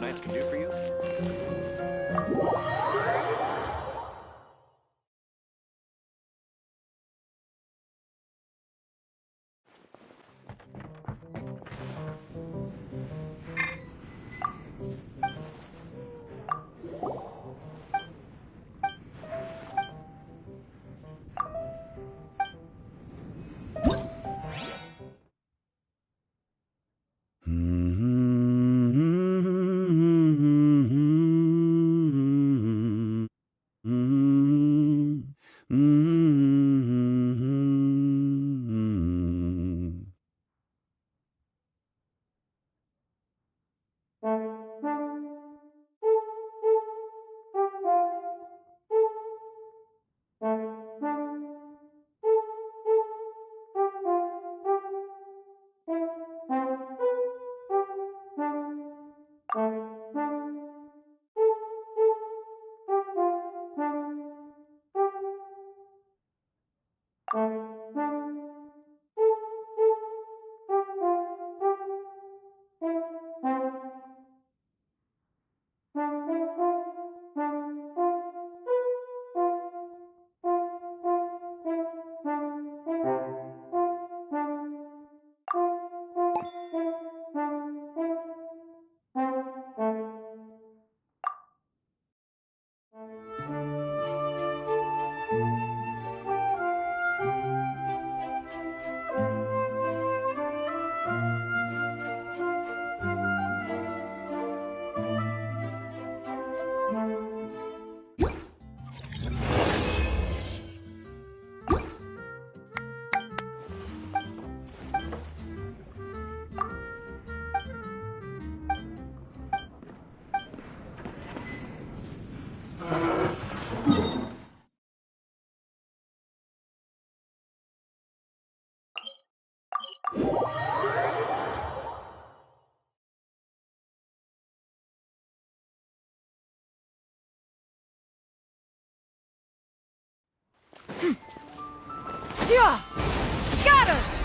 plants can do for you? Yeah! Scatter!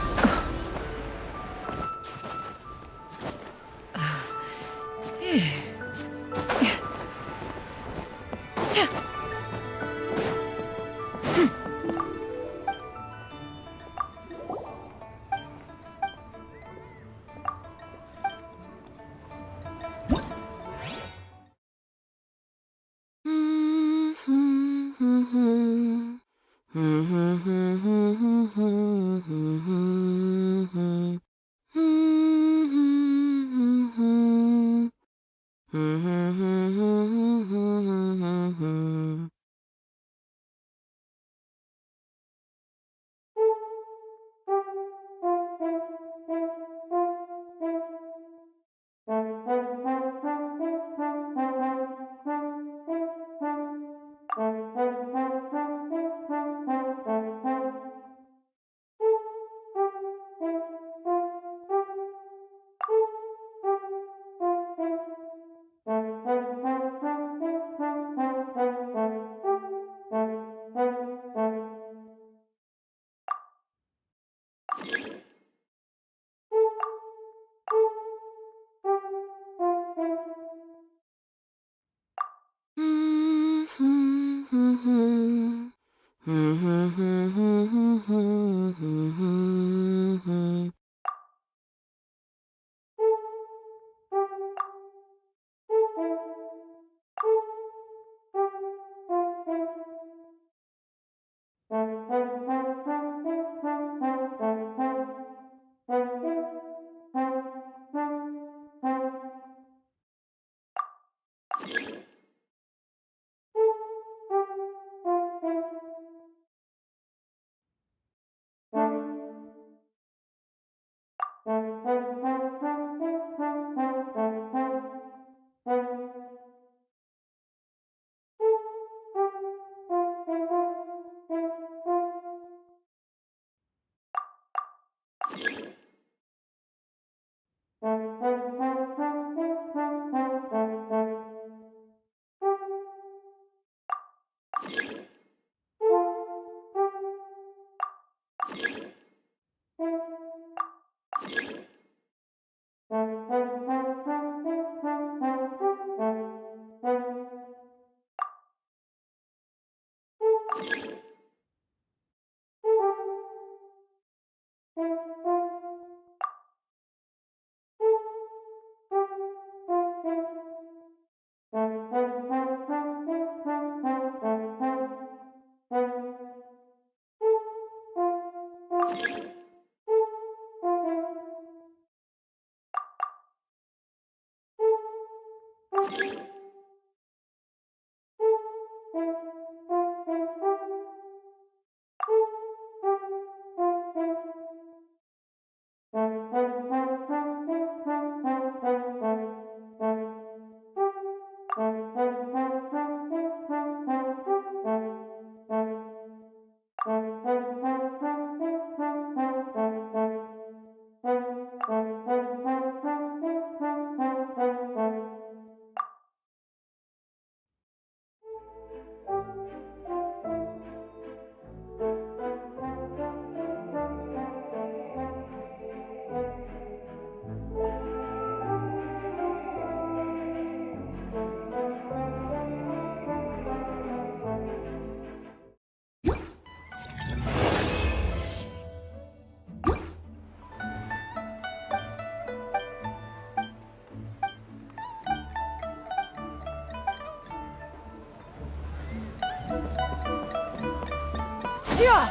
Yeah!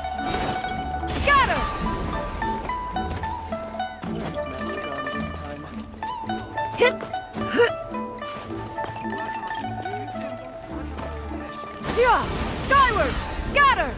Scatter! Where's Master gone this time? Hit! Yeah! Skyward! Scatter!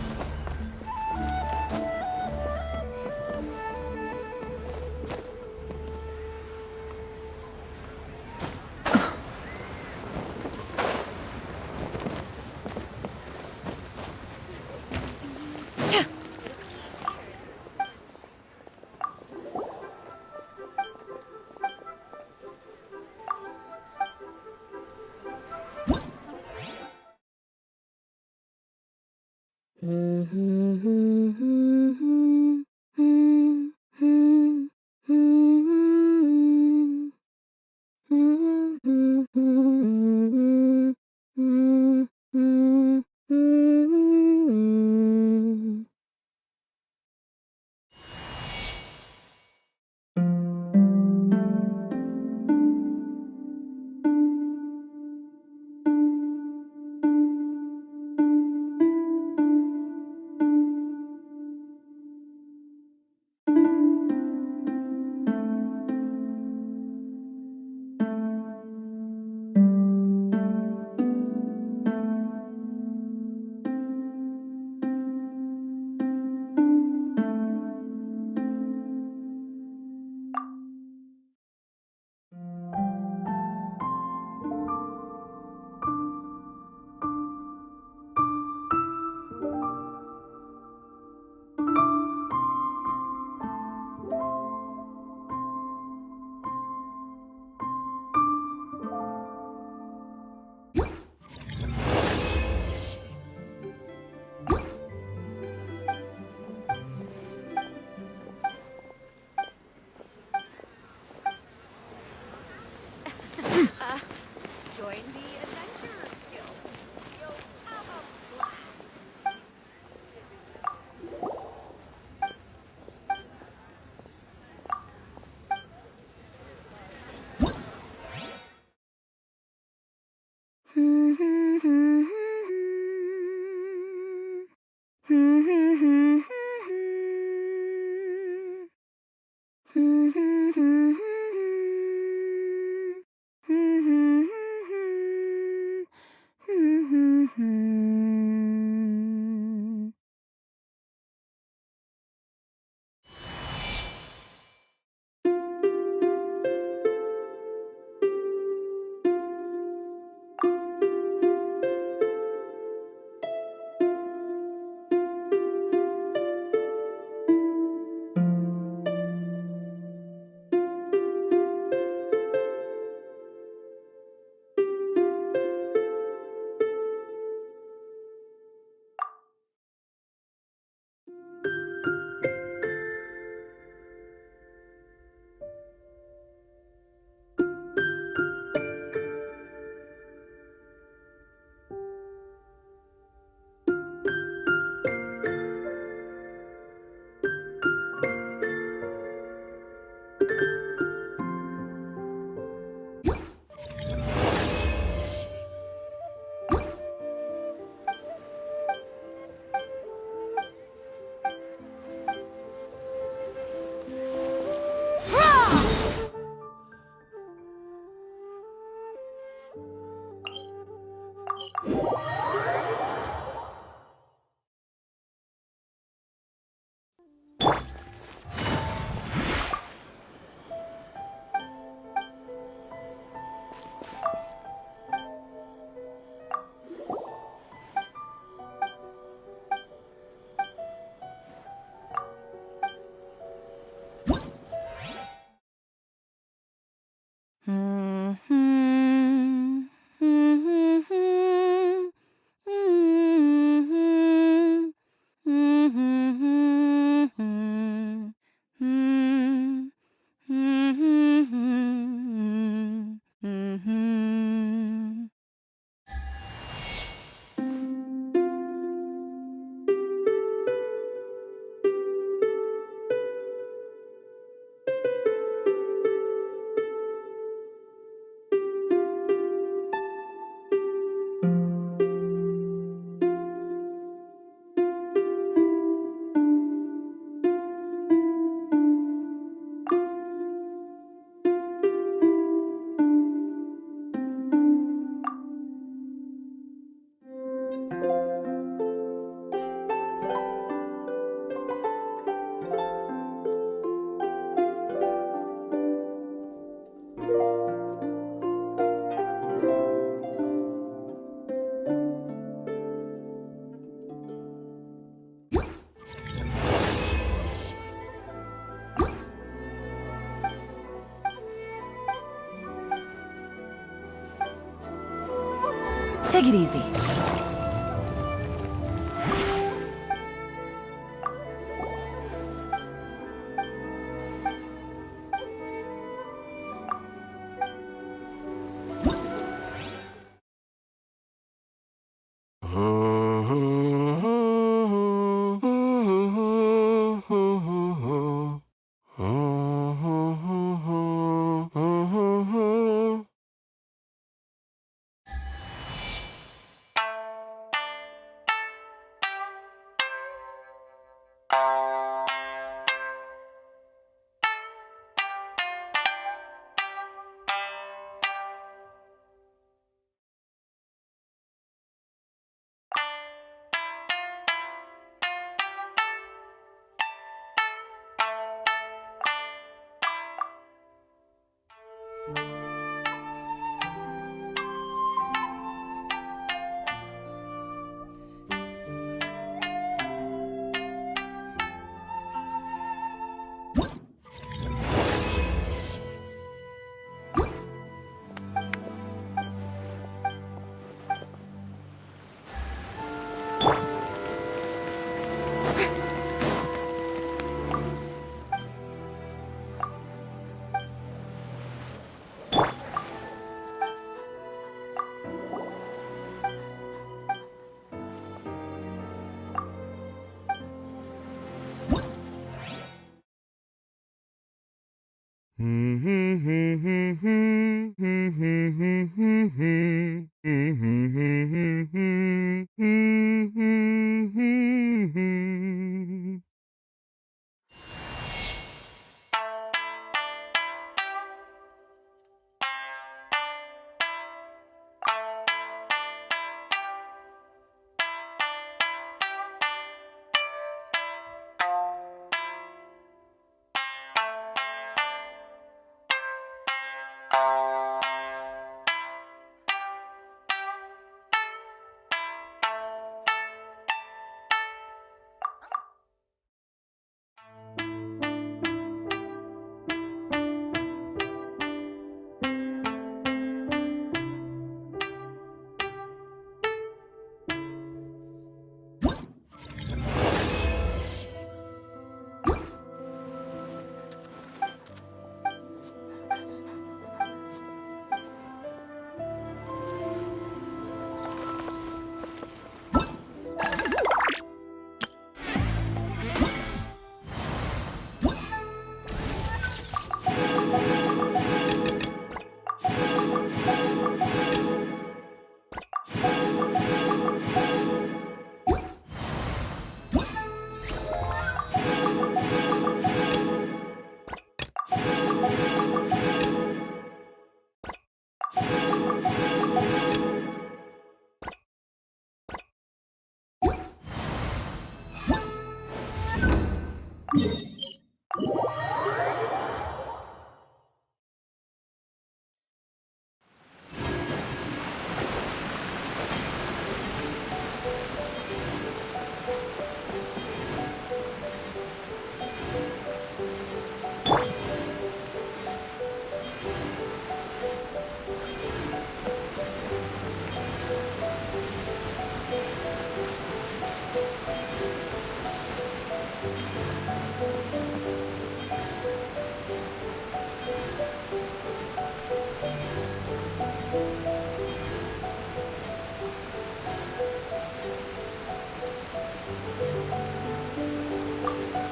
Take it easy.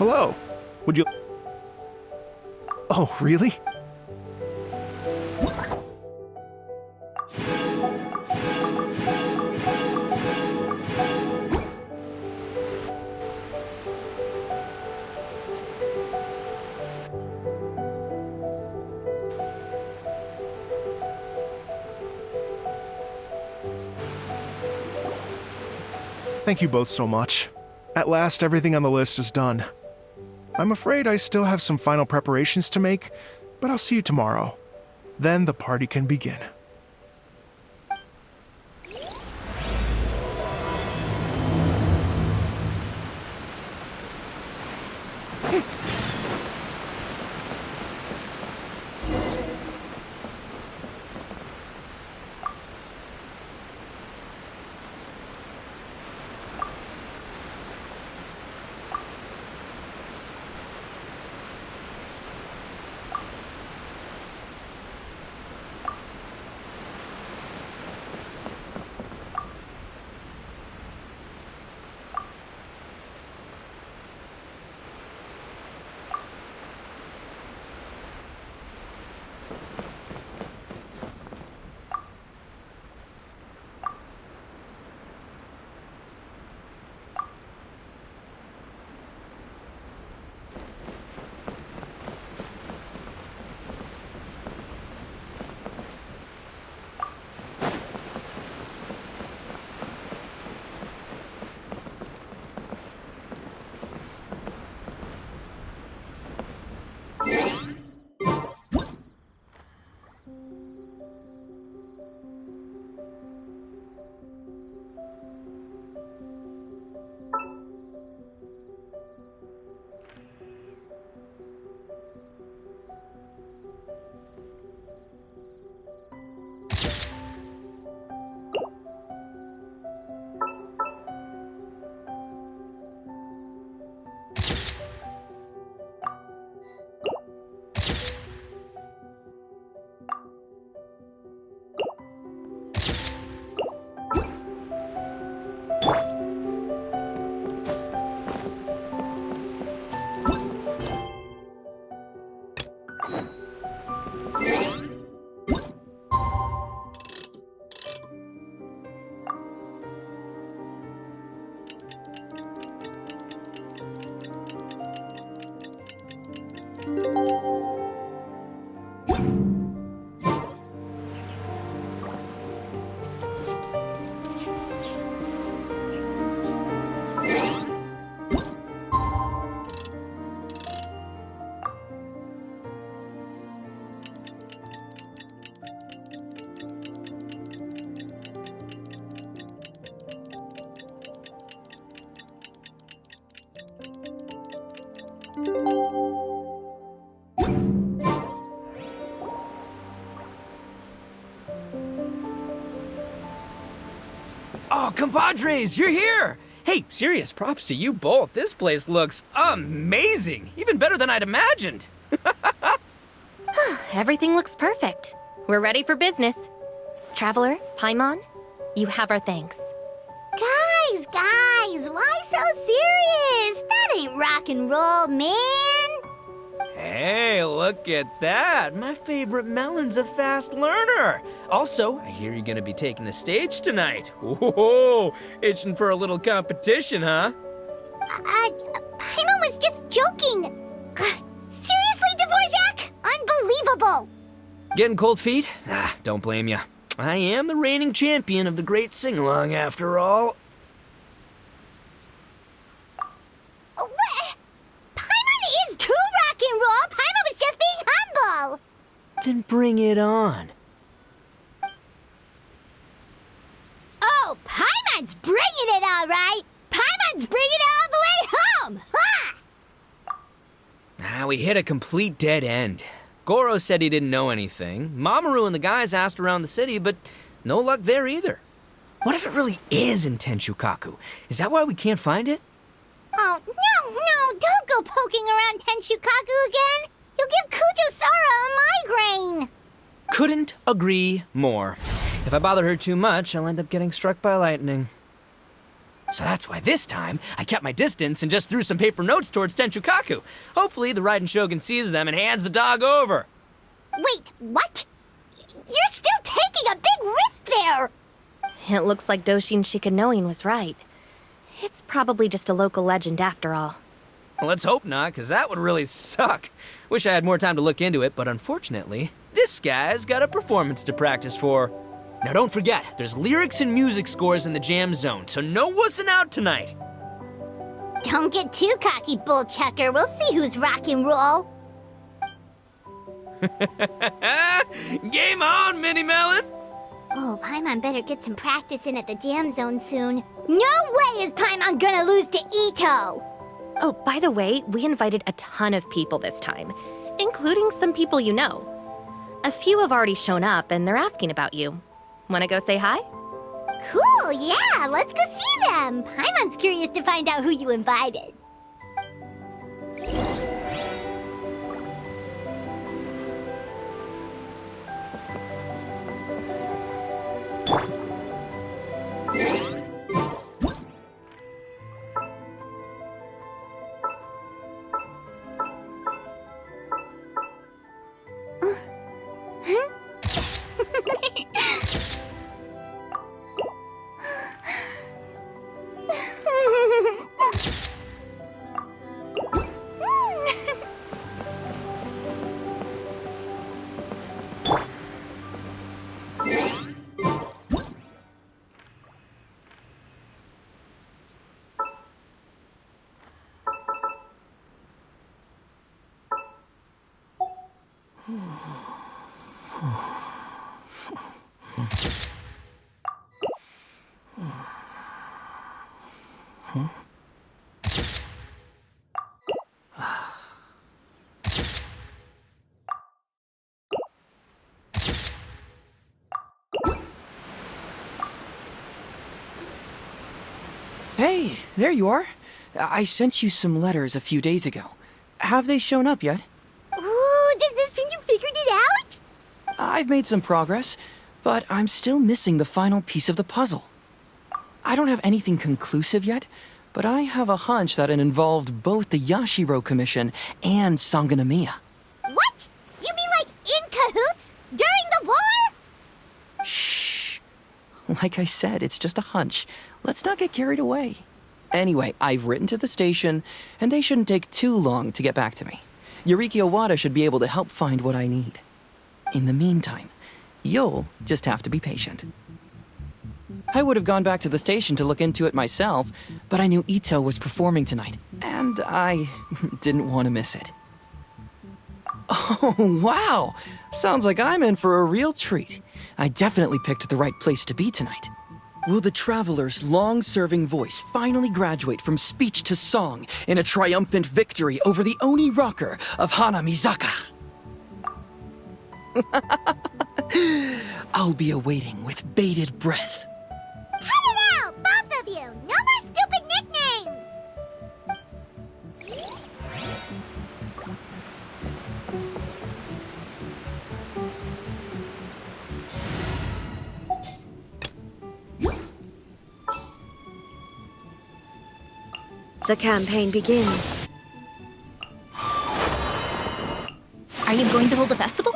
Hello. Would you... Oh, really? Thank you both so much. At last, everything on the list is done. I'm afraid I still have some final preparations to make, but I'll see you tomorrow. Then the party can begin. Oh, compadres, you're here! Hey, serious props to you both. This place looks amazing. Even better than I'd imagined. Everything looks perfect. We're ready for business. Traveler, Paimon, you have our thanks. Guys, why so serious? That ain't rock and roll, man. Hey, look at that. My favorite melon's a fast learner. Also, I hear you're gonna be taking the stage tonight. Whoa, itching for a little competition, huh? Paimon was just joking. Seriously, Dvorak? Unbelievable. Getting cold feet? Ah, don't blame ya. I am the reigning champion of the great sing-along after all. What? Paimon is too rock and roll. Paimon was just being humble. Then bring it on. Oh, Paimon's bringing it all right. Paimon's bringing it all the way home. Ha! We hit a complete dead end. Goro said he didn't know anything. Mamoru and the guys asked around the city, but no luck there either. What if it really is in Tenshukaku? Is that why we can't find it? Oh, no, don't go poking around Tenshukaku again. You'll give Kujo-Sara a migraine. Couldn't agree more. If I bother her too much, I'll end up getting struck by lightning. So that's why this time, I kept my distance and just threw some paper notes towards Tenshukaku. Hopefully, the Raiden Shogun sees them and hands the dog over. Wait, what? You're still taking a big risk there. It looks like Doshin Shikanoin was right. It's probably just a local legend after all. Well, let's hope not, because that would really suck. Wish I had more time to look into it, but unfortunately, this guy's got a performance to practice for. Now don't forget, there's lyrics and music scores in the jam zone, so no wussing out tonight. Don't get too cocky, bullchucker. We'll see who's rock and roll. Game on, Mini Melon! Oh, Paimon better get some practice in at the jam zone soon. No way is Paimon gonna lose to Ito! Oh, by the way, we invited a ton of people this time, including some people you know. A few have already shown up, and they're asking about you. Wanna go say hi? Cool, yeah, let's go see them. Paimon's curious to find out who you invited. Hey, there you are. I sent you some letters a few days ago. Have they shown up yet? Ooh, does this mean you figured it out? I've made some progress, but I'm still missing the final piece of the puzzle. I don't have anything conclusive yet, but I have a hunch that it involved both the Yashiro Commission and Sangonomiya. What? You mean like in cahoots? During the war? Shh. Like I said, it's just a hunch. Let's not get carried away. Anyway, I've written to the station, and they shouldn't take too long to get back to me. Yuriki Owada should be able to help find what I need. In the meantime, you'll just have to be patient. I would have gone back to the station to look into it myself, but I knew Ito was performing tonight, and I didn't want to miss it. Oh, wow! Sounds like I'm in for a real treat. I definitely picked the right place to be tonight. Will the Traveler's long-serving voice finally graduate from speech to song in a triumphant victory over the Oni rocker of Hanamizaka? I'll be awaiting with bated breath. Cut it out, both of you! No more stupid nicknames! The campaign begins. Are you going to hold a festival?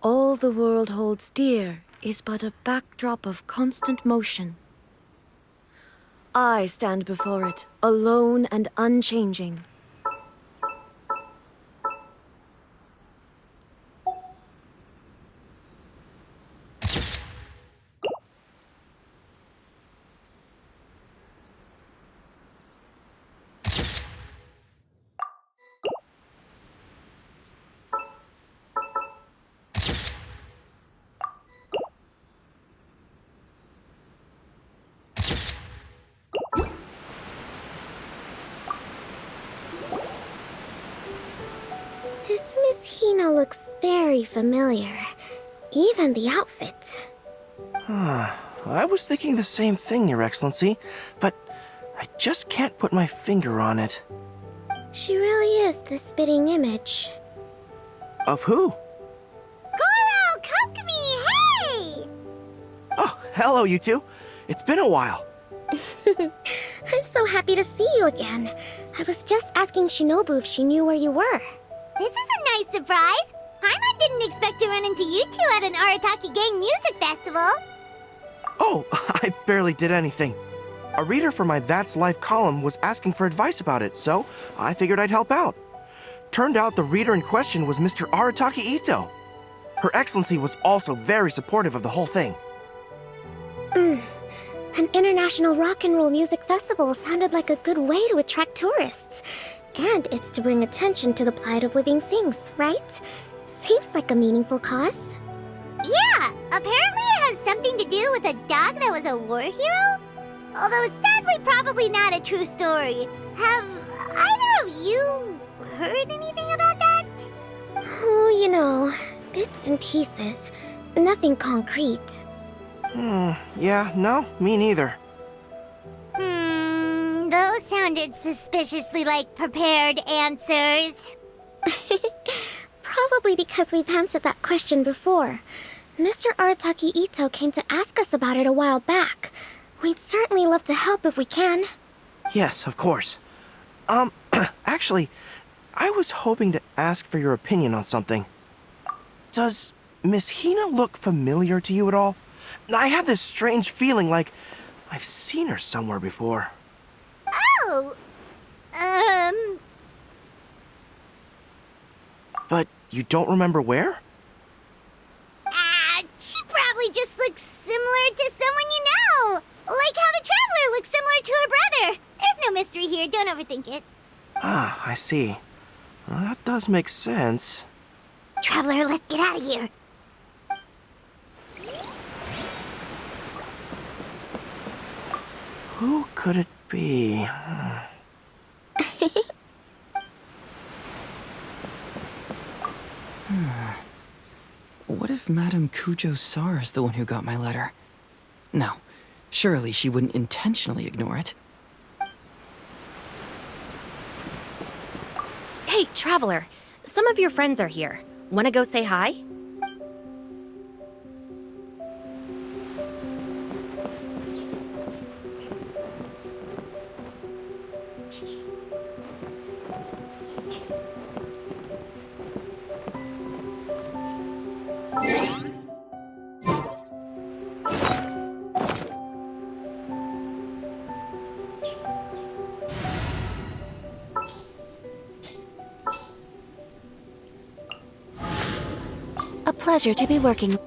All the world holds dear is but a backdrop of constant motion. I stand before it, alone and unchanging. This Miss Hina looks very familiar. Even the outfit. I was thinking the same thing, Your Excellency, but I just can't put my finger on it. She really is the spitting image. Of who? Goro, come to me, hey! Oh, hello, you two. It's been a while. I'm so happy to see you again. I was just asking Shinobu if she knew where you were. This is a nice surprise. Paimon didn't expect to run into you two at an Arataki Gang music festival. Oh, I barely did anything. A reader for my That's Life column was asking for advice about it, so I figured I'd help out. Turned out the reader in question was Mr. Arataki Ito. Her Excellency was also very supportive of the whole thing. An international rock and roll music festival sounded like a good way to attract tourists. And it's to bring attention to the plight of living things, right? Seems like a meaningful cause. Yeah, apparently it has something to do with a dog that was a war hero? Although sadly probably not a true story. Have either of you heard anything about that? Oh, you know, bits and pieces. Nothing concrete. Yeah, no, me neither. Those sounded suspiciously like prepared answers. Probably because we've answered that question before. Mr. Arataki Ito came to ask us about it a while back. We'd certainly love to help if we can. Yes, of course. Actually, I was hoping to ask for your opinion on something. Does Miss Hina look familiar to you at all? I have this strange feeling like I've seen her somewhere before. Oh! But you don't remember where? She probably just looks similar to someone you know. Like how the Traveler looks similar to her brother. There's no mystery here, don't overthink it. Ah, I see. Well, that does make sense. Traveler, let's get out of here. Who could it be? What if Madame Cujo Sar is the one who got my letter? No, surely she wouldn't intentionally ignore it. Hey, Traveler, some of your friends are here. Wanna go say hi? A pleasure to be working.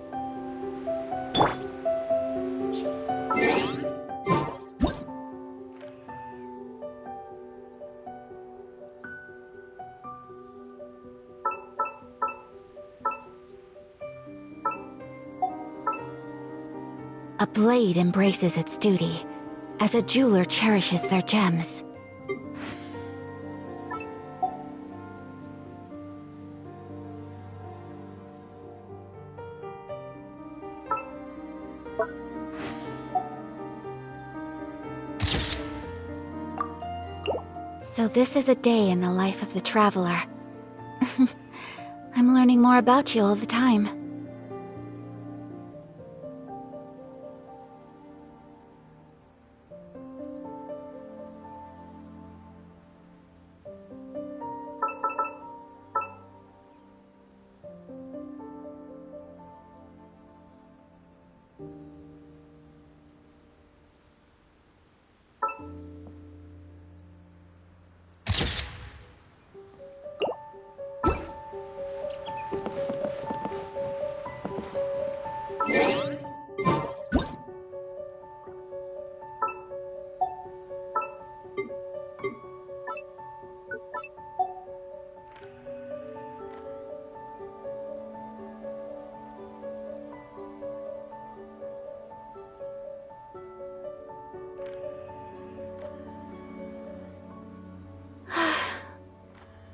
A blade embraces its duty, as a jeweler cherishes their gems. So this is a day in the life of the traveler. I'm learning more about you all the time.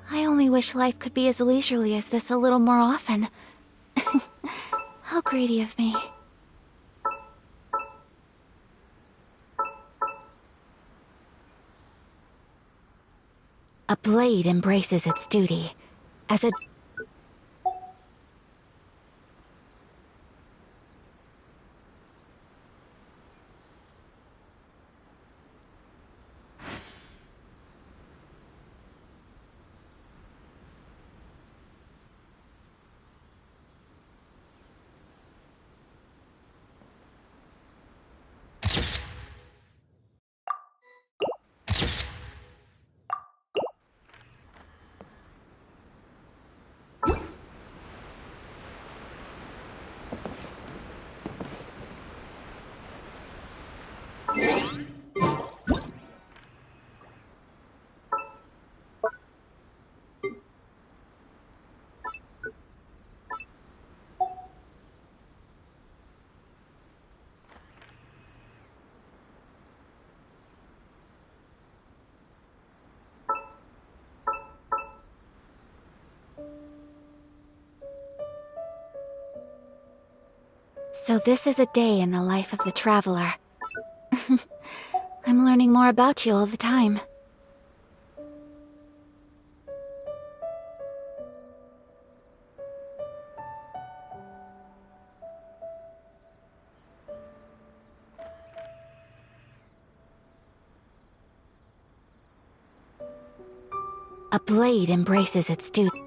I only wish life could be as leisurely as this a little more often. How greedy of me. A blade embraces its duty, as a... So this is a day in the life of the traveler. I'm learning more about you all the time. A blade embraces its duty.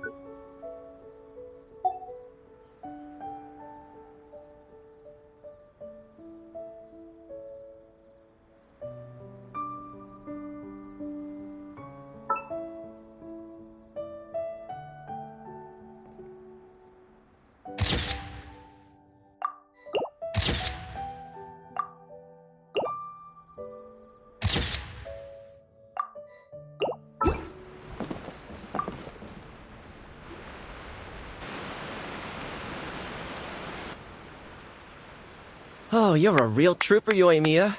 Oh, you're a real trooper, Yoimiya.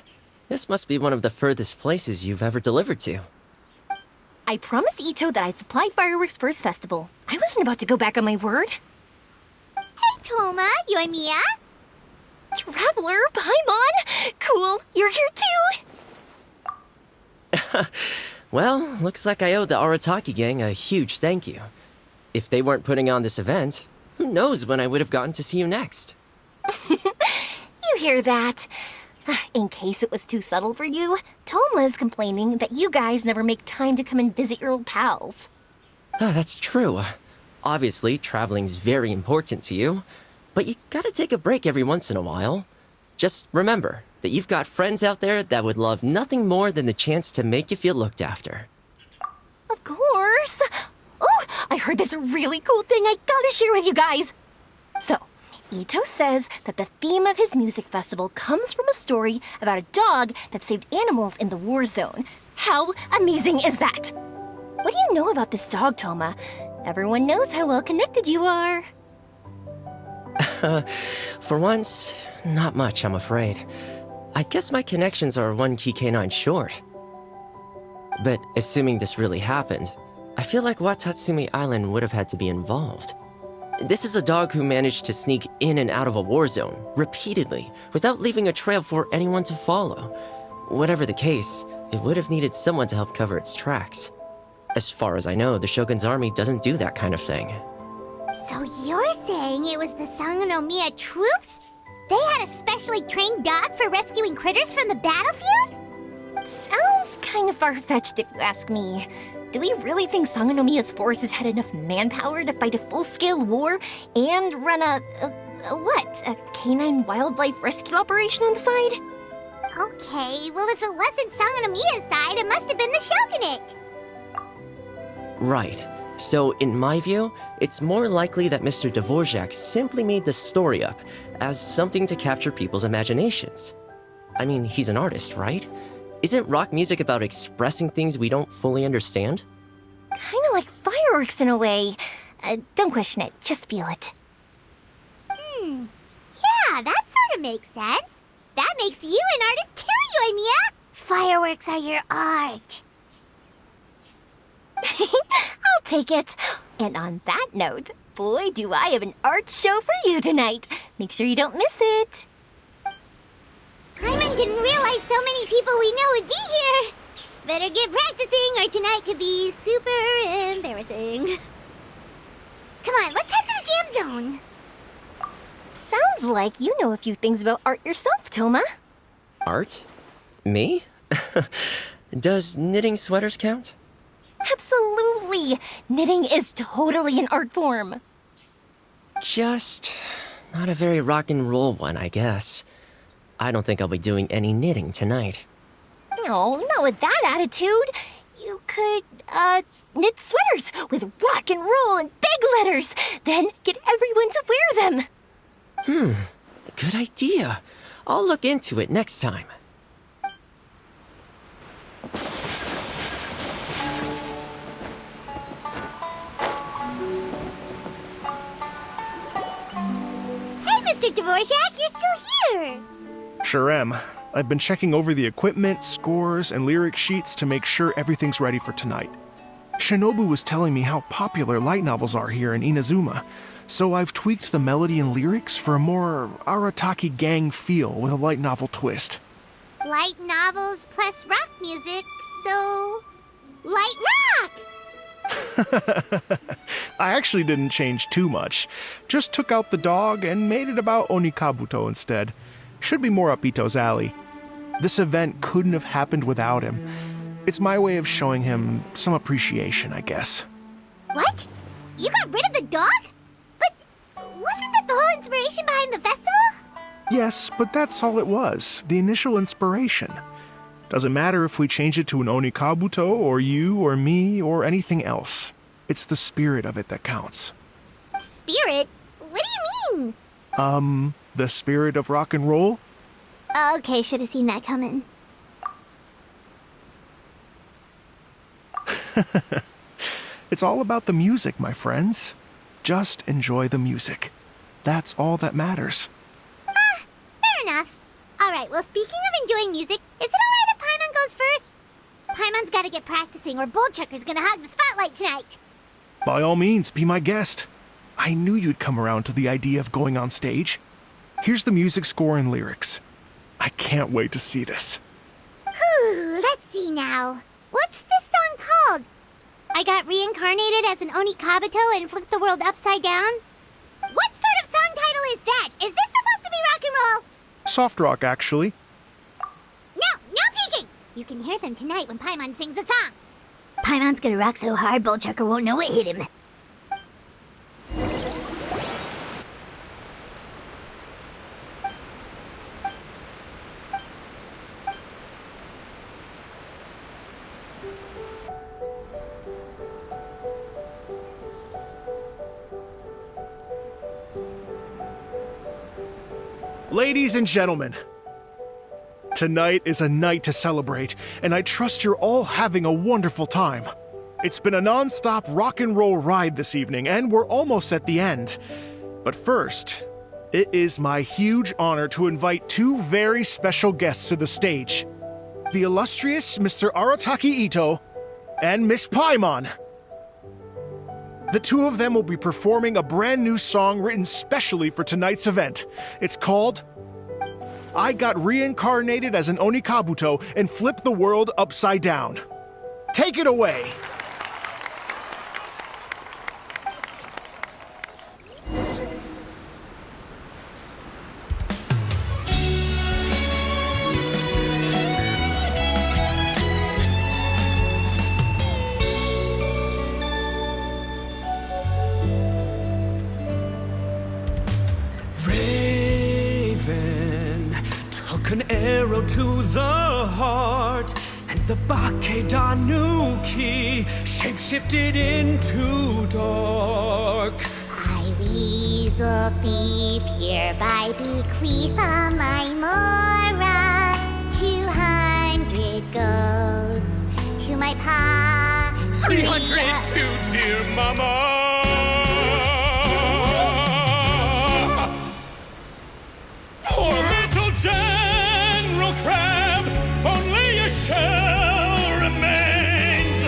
This must be one of the furthest places you've ever delivered to. I promised Ito that I'd supply fireworks for his festival. I wasn't about to go back on my word. Hey, Toma, Yoimiya. Traveler, Paimon! Cool, you're here too! Well, looks like I owe the Arataki gang a huge thank you. If they weren't putting on this event, who knows when I would have gotten to see you next. You hear that? In case it was too subtle for you, Toma's complaining that you guys never make time to come and visit your old pals. That's true. Obviously, traveling's very important to you, but you gotta take a break every once in a while. Just remember that you've got friends out there that would love nothing more than the chance to make you feel looked after. Of course! Oh, I heard this really cool thing I gotta share with you guys! So, Ito says that the theme of his music festival comes from a story about a dog that saved animals in the war zone. How amazing is that? What do you know about this dog, Toma? Everyone knows how well connected you are. For once, not much, I'm afraid. I guess my connections are one key canine short. But assuming this really happened, I feel like Watatsumi Island would have had to be involved. This is a dog who managed to sneak in and out of a war zone, repeatedly, without leaving a trail for anyone to follow. Whatever the case, it would have needed someone to help cover its tracks. As far as I know, the Shogun's army doesn't do that kind of thing. So you're saying it was the Sangonomiya troops? They had a specially trained dog for rescuing critters from the battlefield? Sounds kind of far-fetched if you ask me. Do we really think Sangonomiya's forces had enough manpower to fight a full-scale war and run a canine wildlife rescue operation on the side? Okay, well if it wasn't Sangonomiya's side, it must have been the Shogunate. Right. So, in my view, it's more likely that Mr. Dvorak simply made the story up as something to capture people's imaginations. I mean, he's an artist, right? Isn't rock music about expressing things we don't fully understand? Kinda like fireworks in a way. Don't question it, just feel it. Yeah, that sort of makes sense. That makes you an artist too, Yoimiya. Fireworks are your art. I'll take it. And on that note, boy, do I have an art show for you tonight. Make sure you don't miss it. Paimon didn't realize so many people we know would be here. Better get practicing or tonight could be super embarrassing. Come on, let's head to the jam zone. Sounds like you know a few things about art yourself, Toma. Art? Me? Does knitting sweaters count? Absolutely! Knitting is totally an art form. Just not a very rock and roll one, I guess. I don't think I'll be doing any knitting tonight. No, not with that attitude. You could, knit sweaters with rock and roll and big letters, then get everyone to wear them. Good idea. I'll look into it next time. Hey, Mr. Dvorak, you're still here. Sure am. I've been checking over the equipment, scores, and lyric sheets to make sure everything's ready for tonight. Shinobu was telling me how popular light novels are here in Inazuma, so I've tweaked the melody and lyrics for a more Arataki gang feel with a light novel twist. Light novels plus rock music, so... light rock! I actually didn't change too much. Just took out the dog and made it about Onikabuto instead. Should be more up Ito's alley. This event couldn't have happened without him. It's my way of showing him some appreciation, I guess. What? You got rid of the dog? But wasn't that the whole inspiration behind the festival? Yes, but that's all it was. The initial inspiration. Doesn't matter if we change it to an Onikabuto, or you, or me, or anything else. It's the spirit of it that counts. Spirit? What do you mean? The spirit of rock and roll? Okay, should have seen that coming. It's all about the music, my friends. Just enjoy the music. That's all that matters. Fair enough. speaking of enjoying music, is it alright if Paimon goes first? Paimon's gotta get practicing or Bullchucker's gonna hog the spotlight tonight. By all means, be my guest. I knew you'd come around to the idea of going on stage. Here's the music score and lyrics. I can't wait to see this. Whew, let's see now. What's this song called? I got reincarnated as an Oni Kabuto and flipped the world upside down? What sort of song title is that? Is this supposed to be rock and roll? Soft rock, actually. No peeking! You can hear them tonight when Paimon sings the song. Paimon's gonna rock so hard, Bullchucker won't know what hit him. Ladies and gentlemen, tonight is a night to celebrate, and I trust you're all having a wonderful time. It's been a non-stop rock and roll ride this evening, and we're almost at the end. But first, it is my huge honor to invite two very special guests to the stage. The illustrious Mr. Arataki Ito and Miss Paimon. The two of them will be performing a brand new song written specially for tonight's event. It's called I Got Reincarnated as an Oni Kabuto and Flipped the World Upside Down. Take it away! An arrow to the heart, and the Bakedanuki shapeshifted into dark. I, Weasel Thief, hereby bequeath all my Mora. 200 goes to my pa. 300 to dear mama. Poor little General Crab, only a shell remains.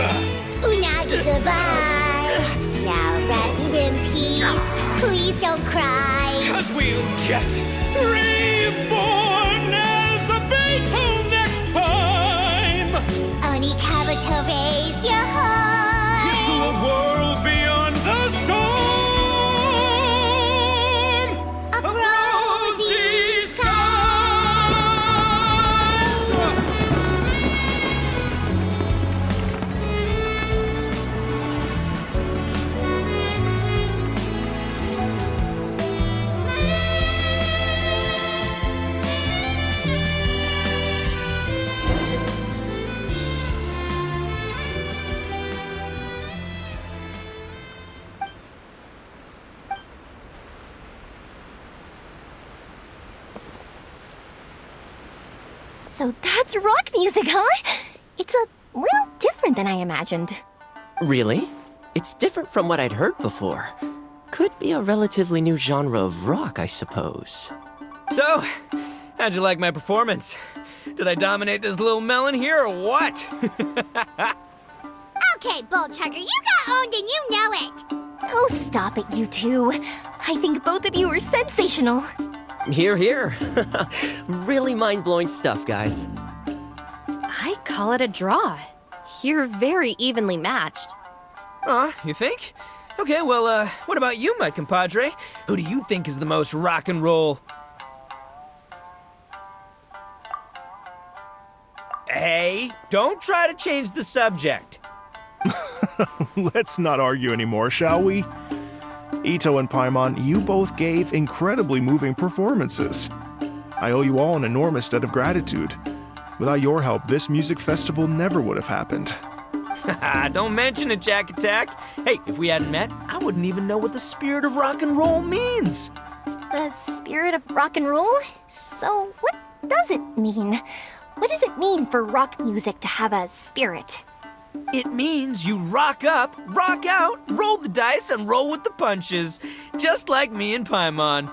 Unagi, goodbye. Now rest in peace. Please don't cry. 'Cause we'll get reborn as a beetle next time. Oni Kabuto, raise your heart. Here's to a world beyond the storm. Of rosy skies. So that's rock music, huh? It's a little different than I imagined. Really? It's different from what I'd heard before. Could be a relatively new genre of rock, I suppose. So, how'd you like my performance? Did I dominate this little melon here or what? Okay, Bullchucker, you got owned and you know it. Oh, stop it, you two. I think both of you are sensational. Here, here. Really mind-blowing stuff, guys. I call it a draw. You're very evenly matched. You think? Okay, well, what about you, my compadre? Who do you think is the most rock and roll? Hey, don't try to change the subject. Let's not argue anymore, shall we? Ito and Paimon, you both gave incredibly moving performances. I owe you all an enormous debt of gratitude. Without your help, this music festival never would have happened. Don't mention it, Jack Attack. Hey, if we hadn't met, I wouldn't even know what the spirit of rock and roll means. The spirit of rock and roll? So, what does it mean? What does it mean for rock music to have a spirit? It means you rock up, rock out, roll the dice, and roll with the punches. Just like me and Paimon.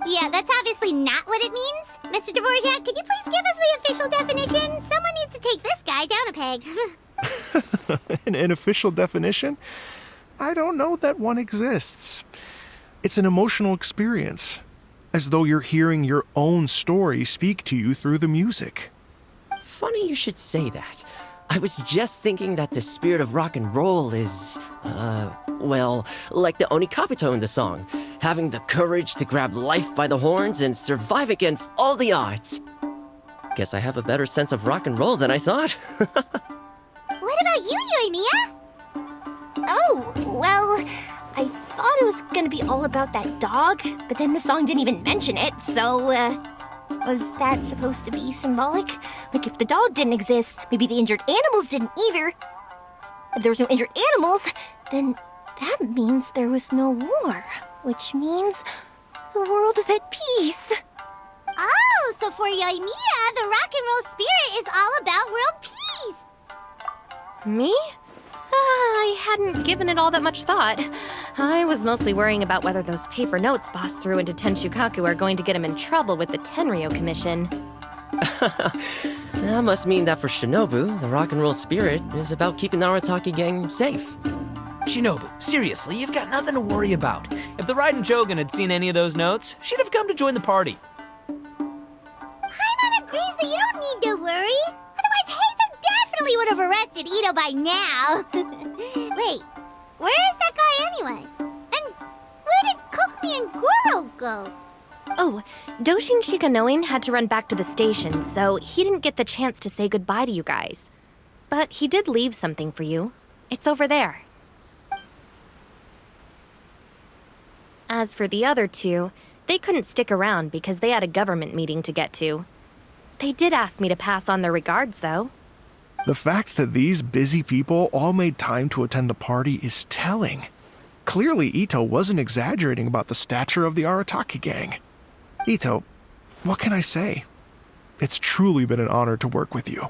Yeah, that's obviously not what it means. Mr. Dvorak, could you please give us the official definition? Someone needs to take this guy down a peg. An official definition? I don't know that one exists. It's an emotional experience, as though you're hearing your own story speak to you through the music. Funny you should say that. I was just thinking that the spirit of rock and roll is, well, like the Onikabuto in the song, having the courage to grab life by the horns and survive against all the odds. Guess I have a better sense of rock and roll than I thought. What about you, Yoimiya? Oh, well, I thought it was gonna be all about that dog, but then the song didn't even mention it, so, was that supposed to be symbolic? Like, if the dog didn't exist, maybe the injured animals didn't either. If there was no injured animals, then that means there was no war, which means the world is at peace. Oh, so for Yoimiya, the rock and roll spirit is all about world peace. Me? I hadn't given it all that much thought. I was mostly worrying about whether those paper notes Boss threw into Tenshukaku are going to get him in trouble with the Tenryo Commission. That must mean that for Shinobu, the rock and roll spirit is about keeping the Arataki gang safe. Shinobu, seriously, you've got nothing to worry about. If the Raiden Shogun had seen any of those notes, she'd have come to join the party. Paimon agrees that you don't need to worry. Otherwise, Heizo definitely would have arrested Ito by now. Wait, where is that guy anyway? And where did Kokumi and Goro go? Oh, Doshin Shikanoin had to run back to the station, so he didn't get the chance to say goodbye to you guys. But he did leave something for you. It's over there. As for the other two, they couldn't stick around because they had a government meeting to get to. They did ask me to pass on their regards, though. The fact that these busy people all made time to attend the party is telling. Clearly, Ito wasn't exaggerating about the stature of the Arataki gang. Ito, what can I say? It's truly been an honor to work with you.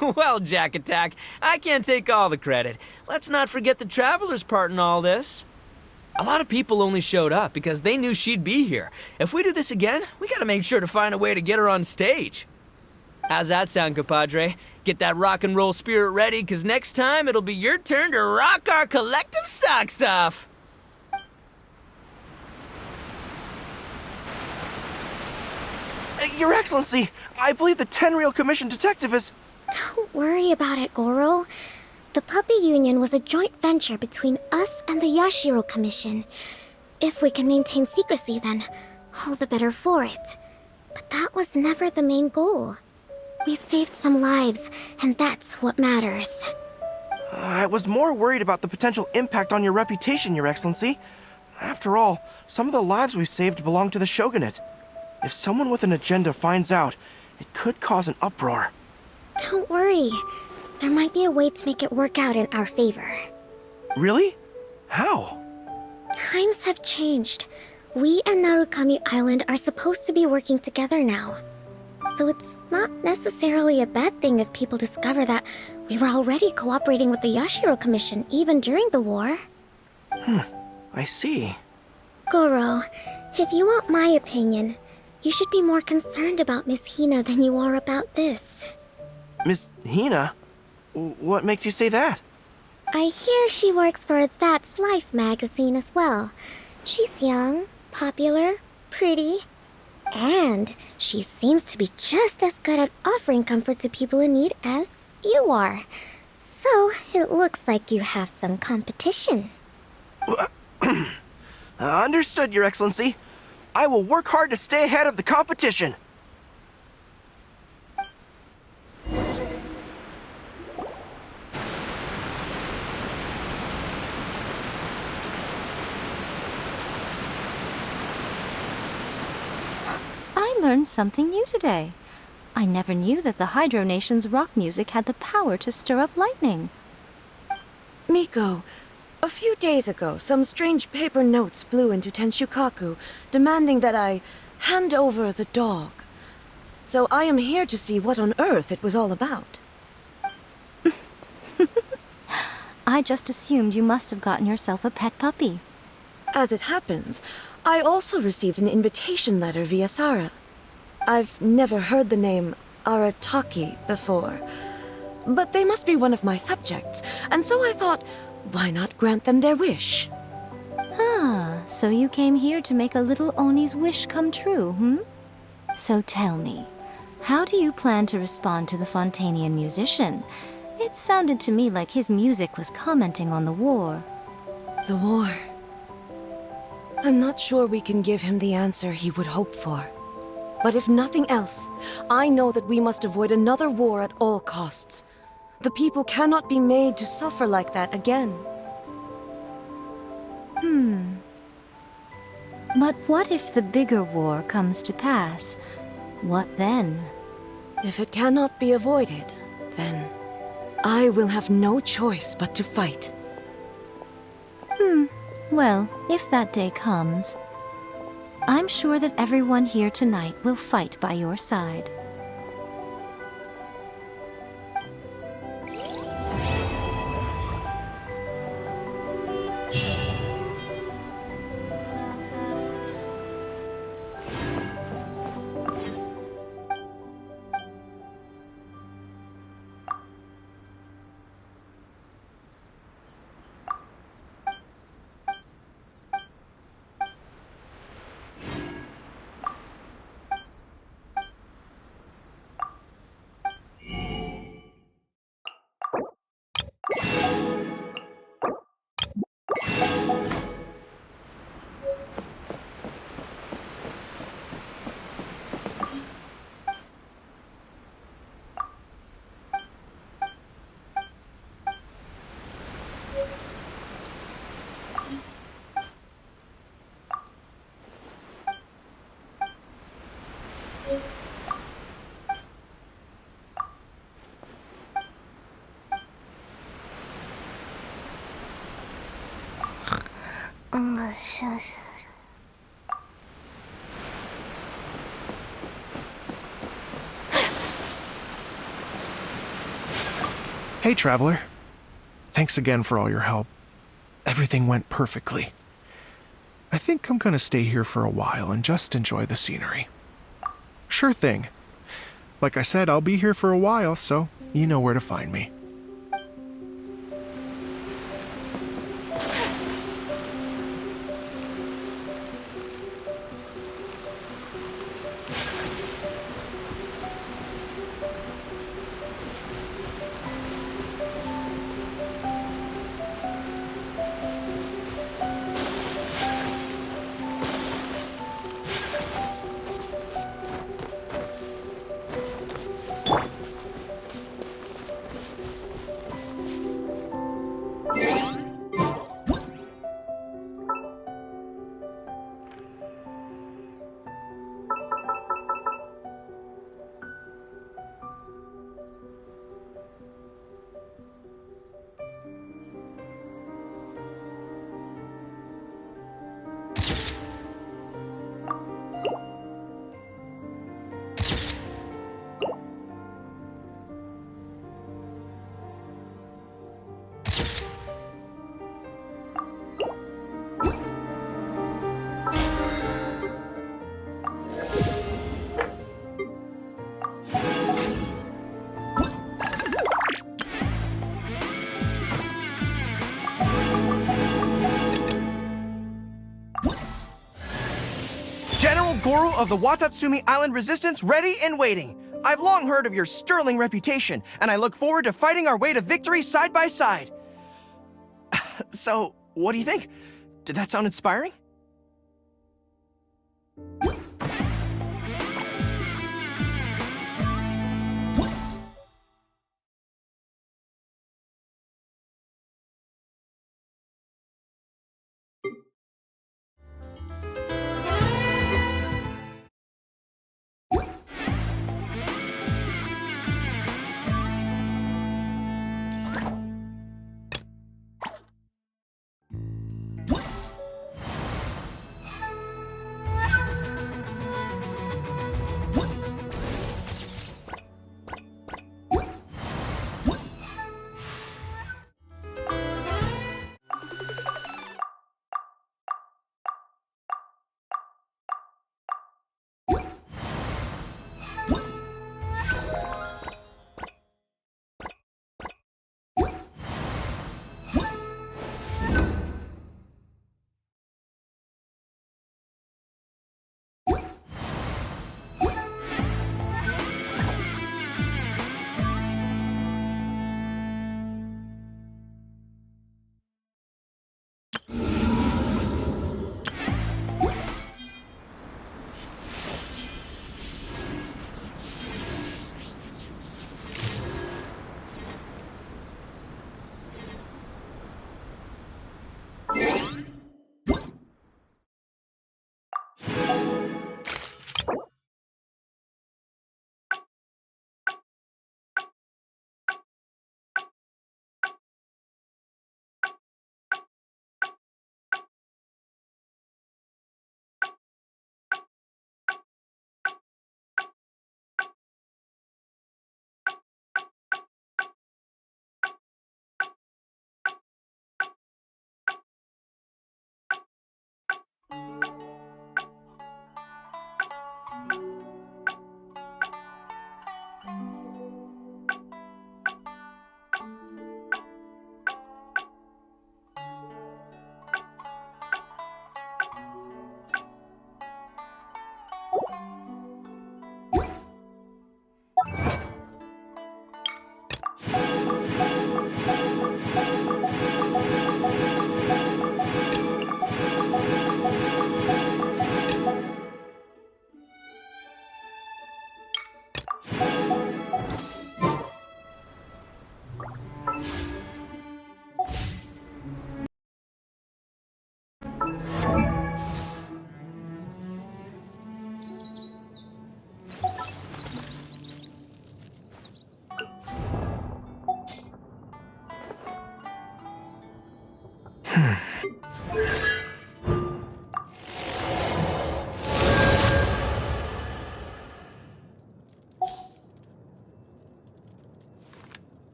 Well, Jack Attack, I can't take all the credit. Let's not forget the Traveler's part in all this. A lot of people only showed up because they knew she'd be here. If we do this again, we gotta make sure to find a way to get her on stage. How's that sound, compadre? Get that rock and roll spirit ready, because next time it'll be your turn to rock our collective socks off. Your Excellency, I believe the Tenryo Commission detective is... Don't worry about it, Goro. The puppy union was a joint venture between us and the Yashiro Commission. If we can maintain secrecy, then all the better for it. But that was never the main goal. We saved some lives, and that's what matters. I was more worried about the potential impact on your reputation, Your Excellency. After all, some of the lives we've saved belong to the Shogunate. If someone with an agenda finds out, it could cause an uproar. Don't worry. There might be a way to make it work out in our favor. Really? How? Times have changed. We and Narukami Island are supposed to be working together now. So it's not necessarily a bad thing if people discover that we were already cooperating with the Yashiro Commission even during the war. I see. Goro, if you want my opinion, you should be more concerned about Miss Hina than you are about this. Miss Hina? What makes you say that? I hear she works for That's Life magazine as well. She's young, popular, pretty, and she seems to be just as good at offering comfort to people in need as you are. So it looks like you have some competition. Understood, Your Excellency. I will work hard to stay ahead of the competition. I learned something new today. I never knew that the Hydro Nation's rock music had the power to stir up lightning. Miko, a few days ago, some strange paper notes flew into Tenshukaku, demanding that I hand over the dog. So I am here to see what on earth it was all about. I just assumed you must have gotten yourself a pet puppy. As it happens, I also received an invitation letter via Sarah. I've never heard the name Arataki before, but they must be one of my subjects, and so I thought, why not grant them their wish? Ah, so you came here to make a little Oni's wish come true, hmm? So tell me, how do you plan to respond to the Fontanian musician? It sounded to me like his music was commenting on the war. The war. I'm not sure we can give him the answer he would hope for. But if nothing else, I know that we must avoid another war at all costs. The people cannot be made to suffer like that again. But what if the bigger war comes to pass? What then? If it cannot be avoided, then I will have no choice but to fight. Well, if that day comes, I'm sure that everyone here tonight will fight by your side. Hey, Traveler. Thanks again for all your help. Everything went perfectly. I think I'm gonna stay here for a while and just enjoy the scenery. Sure thing. Like I said, I'll be here for a while, so you know where to find me. General Goro of the Watatsumi Island Resistance ready and waiting. I've long heard of your sterling reputation, and I look forward to fighting our way to victory side by side. So, what do you think? Did that sound inspiring?